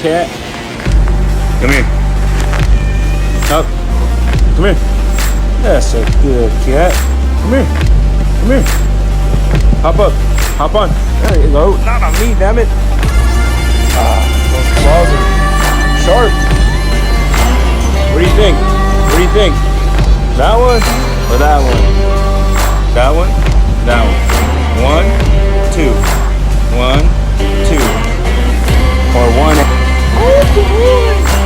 Cat. Come here. Up. Come here. That's a good cat. Come here. Come here. Hop up. Hop on. There you go. Not on me, damn it. Those claws are sharp. What do you think? What do you think? That one or that one? That one? That one. 1, 2. 1, 2. Or 1. Oh, boy.